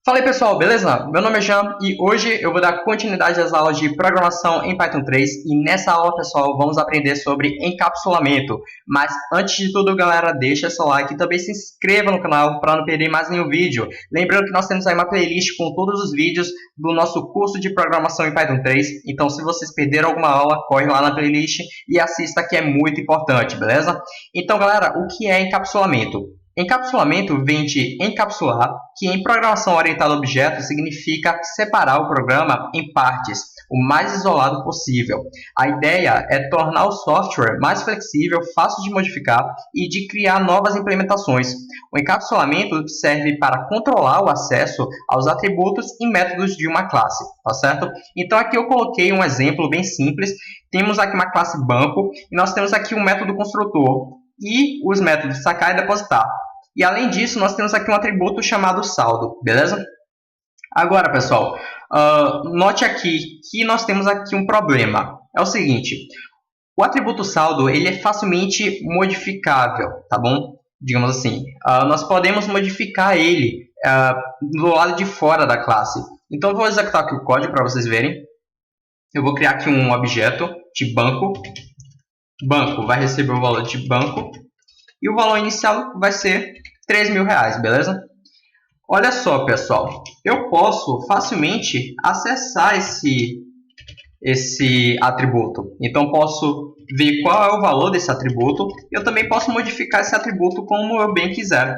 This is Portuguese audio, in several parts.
Fala aí pessoal, beleza? Meu nome é Jean e hoje eu vou dar continuidade às aulas de programação em Python 3 e nessa aula, pessoal, vamos aprender sobre encapsulamento. Mas antes de tudo, galera, deixa seu like e também se inscreva no canal para não perder mais nenhum vídeo. Lembrando que nós temos aí uma playlist com todos os vídeos do nosso curso de programação em Python 3. Então, se vocês perderam alguma aula, corre lá na playlist e assista, que é muito importante, beleza? Então, galera, o que é encapsulamento? Encapsulamento vem de encapsular, que em programação orientada a objetos significa separar o programa em partes, o mais isolado possível. A ideia é tornar o software mais flexível, fácil de modificar e de criar novas implementações. O encapsulamento serve para controlar o acesso aos atributos e métodos de uma classe, tá certo? Então aqui eu coloquei um exemplo bem simples. Temos aqui uma classe banco e nós temos aqui um método construtor e os métodos sacar e depositar. E além disso, nós temos aqui um atributo chamado saldo, beleza? Agora, pessoal, note aqui que nós temos aqui um problema. É o seguinte, o atributo saldo ele é facilmente modificável, tá bom? Digamos assim, nós podemos modificar ele do lado de fora da classe. Então, eu vou executar aqui o código para vocês verem. Eu vou criar aqui um objeto de banco. Banco vai receber o valor de banco. E o valor inicial vai ser R$3.000, beleza? Olha só, pessoal. Eu posso facilmente acessar esse atributo. Então, posso ver qual é o valor desse atributo. Eu também posso modificar esse atributo como eu bem quiser.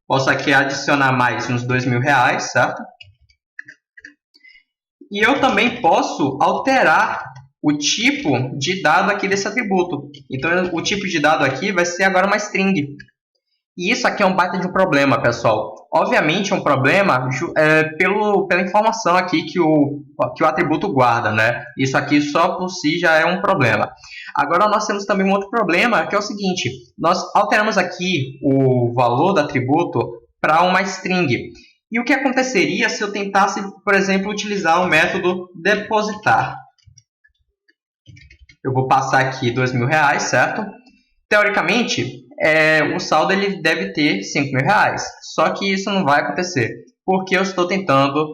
Posso aqui adicionar mais uns R$2.000, certo? E eu também posso alterar o tipo de dado aqui desse atributo. Então, o tipo de dado aqui vai ser agora uma string. E isso aqui é um baita de um problema, pessoal. Obviamente, é um problema pela informação aqui que o atributo guarda, né? Isso aqui só por si já é um problema. Agora, nós temos também um outro problema, que é o seguinte. Nós alteramos aqui o valor do atributo para uma string. E o que aconteceria se eu tentasse, por exemplo, utilizar o método depositar? Eu vou passar aqui R$2.000, certo? Teoricamente, o saldo ele deve ter R$5.000. Só que isso não vai acontecer, porque eu estou tentando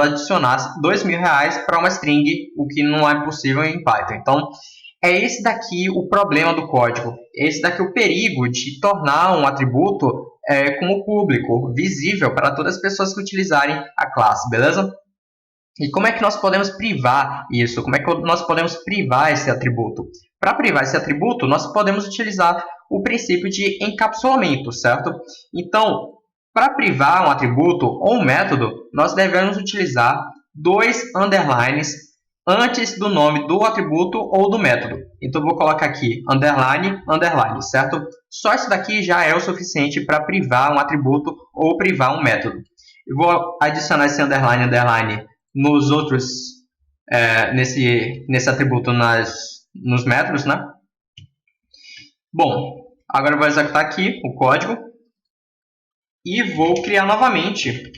adicionar R$2.000 para uma string, o que não é possível em Python. Então, é esse daqui o problema do código. Esse daqui o perigo de tornar um atributo como público, visível para todas as pessoas que utilizarem a classe, beleza? E como é que nós podemos privar isso? Como é que nós podemos privar esse atributo? Para privar esse atributo, nós podemos utilizar o princípio de encapsulamento, certo? Então, para privar um atributo ou um método, nós devemos utilizar dois underlines antes do nome do atributo ou do método. Então, eu vou colocar aqui underline, underline, certo? Só isso daqui já é o suficiente para privar um atributo ou privar um método. Eu vou adicionar esse underline, underline nos outros, nesse atributo nos métodos, né? Bom, agora eu vou executar aqui o código e vou criar novamente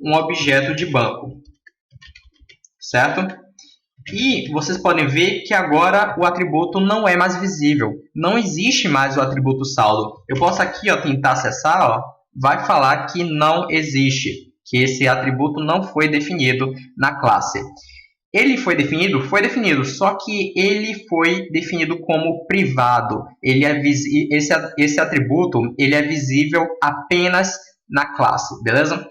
um objeto de banco, certo? E vocês podem ver que agora o atributo não é mais visível, não existe mais o atributo saldo. Eu posso aqui tentar acessar, vai falar que não existe, que esse atributo não foi definido na classe. Ele foi definido? Foi definido, só que ele foi definido como privado. Esse atributo ele é visível apenas na classe, beleza?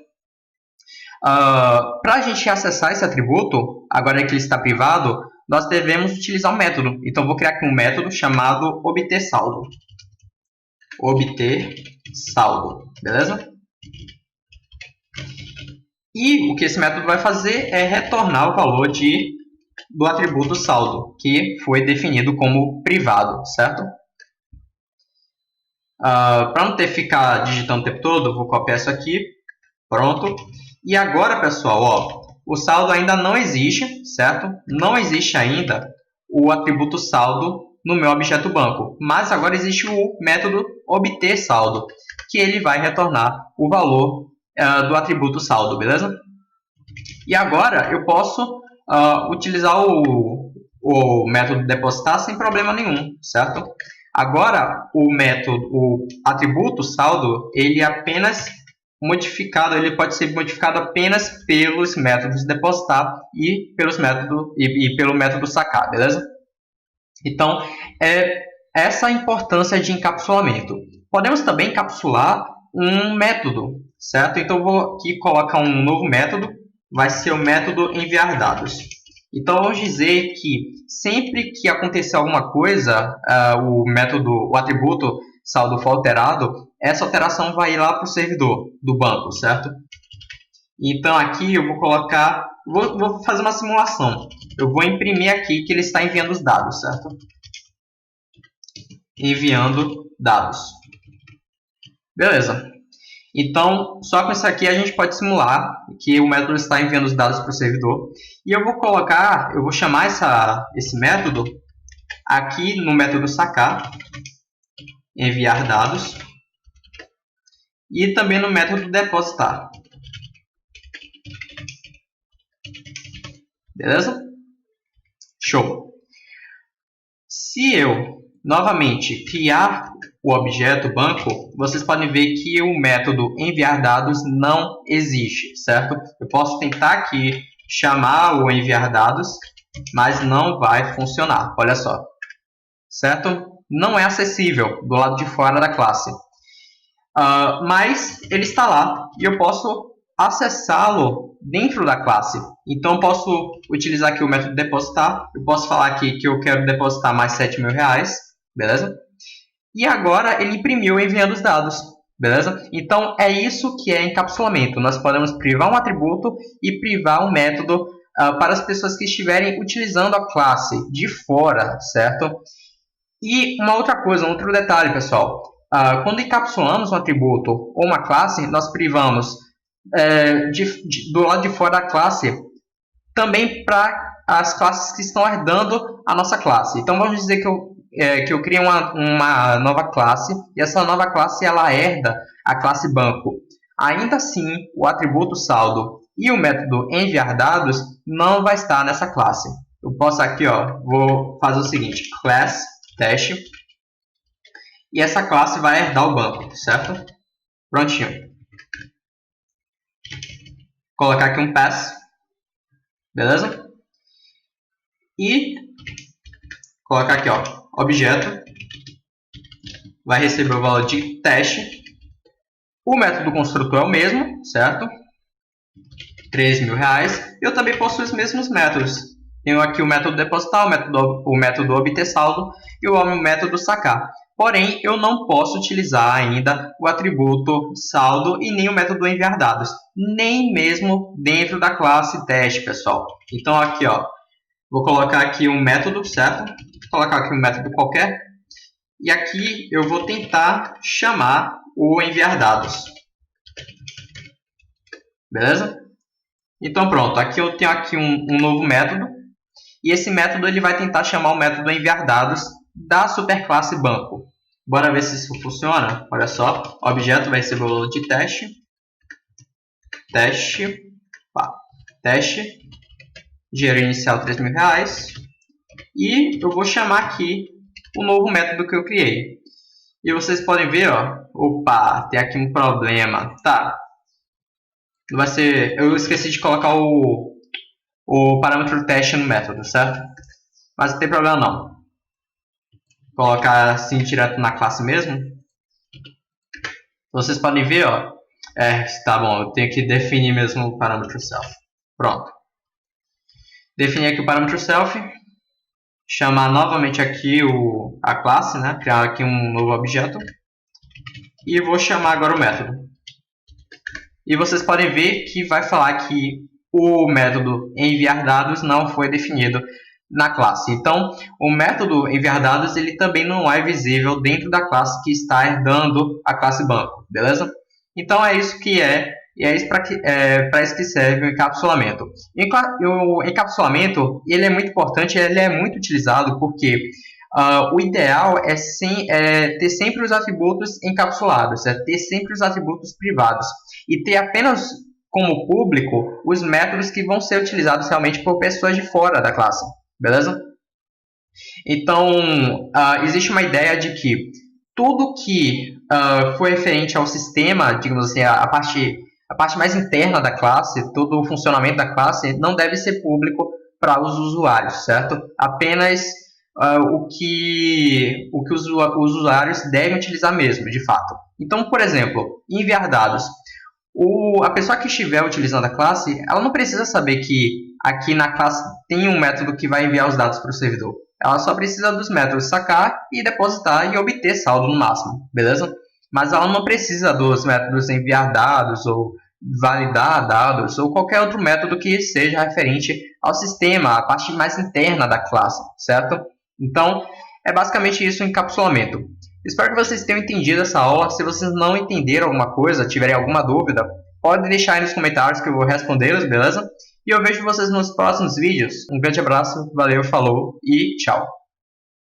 Para a gente acessar esse atributo, agora que ele está privado, nós devemos utilizar um método. Então, vou criar aqui um método chamado obterSaldo. obterSaldo, beleza? E o que esse método vai fazer é retornar o valor do atributo saldo, que foi definido como privado, certo? Para não ter que ficar digitando o tempo todo, eu vou copiar isso aqui. Pronto. E agora, pessoal, o saldo ainda não existe, certo? Não existe ainda o atributo saldo no meu objeto banco. Mas agora existe o método obterSaldo, que ele vai retornar o valor do atributo saldo, beleza? E agora eu posso utilizar o método depositar sem problema nenhum, certo? Agora o atributo saldo ele apenas modificado, ele pode ser modificado apenas pelos métodos depositar e pelo método sacar, beleza? Então, é essa a importância de encapsulamento. Podemos também encapsular um método, certo? Então, eu vou aqui colocar um novo método, vai ser o método enviar dados. Então, vamos dizer que sempre que acontecer alguma coisa, o atributo saldo for alterado, essa alteração vai ir lá para o servidor do banco, certo? Então, aqui eu vou colocar, vou fazer uma simulação. Eu vou imprimir aqui que ele está enviando os dados, certo? Enviando dados. Beleza. Então, só com isso aqui a gente pode simular que o método está enviando os dados para o servidor. E eu vou chamar esse método aqui no método sacar, enviar dados, e também no método depositar. Beleza? Show! Se eu novamente criar o objeto banco, vocês podem ver que o método enviar dados não existe, certo? Eu posso tentar aqui chamar o enviar dados, mas não vai funcionar, olha só, certo? Não é acessível do lado de fora da classe, mas ele está lá e eu posso acessá-lo dentro da classe. Então, eu posso utilizar aqui o método depositar, eu posso falar aqui que eu quero depositar mais R$7.000, beleza? E agora ele imprimiu enviando os dados, beleza? Então, é isso que é encapsulamento. Nós podemos privar um atributo e privar um método para as pessoas que estiverem utilizando a classe de fora, certo? E uma outra coisa, um outro detalhe, pessoal. Quando encapsulamos um atributo ou uma classe, nós privamos do lado de fora da classe também para as classes que estão herdando a nossa classe. Então, vamos dizer que eu criei uma nova classe e essa nova classe ela herda a classe banco. Ainda assim, o atributo saldo e o método enviar dados não vai estar nessa classe. Eu posso aqui, vou fazer o seguinte, class teste, e essa classe vai herdar o banco, certo? Prontinho. Colocar aqui um pass, beleza? E colocar aqui, objeto, vai receber o valor de teste. O método construtor é o mesmo, certo? R$3.000. Eu também possuo os mesmos métodos. Tenho aqui o método depositar, o método obter saldo e o método sacar. Porém, eu não posso utilizar ainda o atributo saldo e nem o método enviar dados, nem mesmo dentro da classe teste, pessoal. Então, aqui, vou colocar aqui um método, certo? Vou colocar aqui um método qualquer. E aqui eu vou tentar chamar o enviar dados. Beleza? Então, pronto. Aqui eu tenho aqui um novo método. E esse método ele vai tentar chamar o método enviar dados da superclasse banco. Bora ver se isso funciona. Olha só, o objeto vai receber o valor de teste, dinheiro inicial R$3.000, e eu vou chamar aqui o novo método que eu criei. E vocês podem ver, opa, tem aqui um problema. Tá, vai ser, eu esqueci de colocar o parâmetro teste no método, certo? Mas não tem problema não. Colocar assim direto na classe mesmo. Vocês podem ver, tá bom, eu tenho que definir mesmo o parâmetro self. Pronto. Defini aqui o parâmetro self. Chamar novamente aqui a classe, né? Criar aqui um novo objeto. E vou chamar agora o método. E vocês podem ver que vai falar que o método enviar dados não foi definido na classe. Então, o método enviar dados ele também não é visível dentro da classe que está herdando a classe banco, beleza? Então, é isso que e é isso para isso que serve o encapsulamento. O encapsulamento ele é muito importante, ele é muito utilizado porque o ideal é ter sempre os atributos encapsulados, é ter sempre os atributos privados e ter apenas como público os métodos que vão ser utilizados realmente por pessoas de fora da classe. Beleza? Então, existe uma ideia de que tudo que for referente ao sistema, digamos assim, a parte mais interna da classe, todo o funcionamento da classe, não deve ser público para os usuários, certo? Apenas o que os usuários devem utilizar mesmo, de fato. Então, por exemplo, enviar dados. A pessoa que estiver utilizando a classe, ela não precisa saber que aqui na classe tem um método que vai enviar os dados para o servidor. Ela só precisa dos métodos sacar e depositar e obter saldo no máximo, beleza? Mas ela não precisa dos métodos enviar dados ou validar dados ou qualquer outro método que seja referente ao sistema, a parte mais interna da classe, certo? Então, é basicamente isso o encapsulamento. Espero que vocês tenham entendido essa aula. Se vocês não entenderam alguma coisa, tiverem alguma dúvida, pode deixar aí nos comentários que eu vou respondê-los, beleza? E eu vejo vocês nos próximos vídeos. Um grande abraço, valeu, falou e tchau!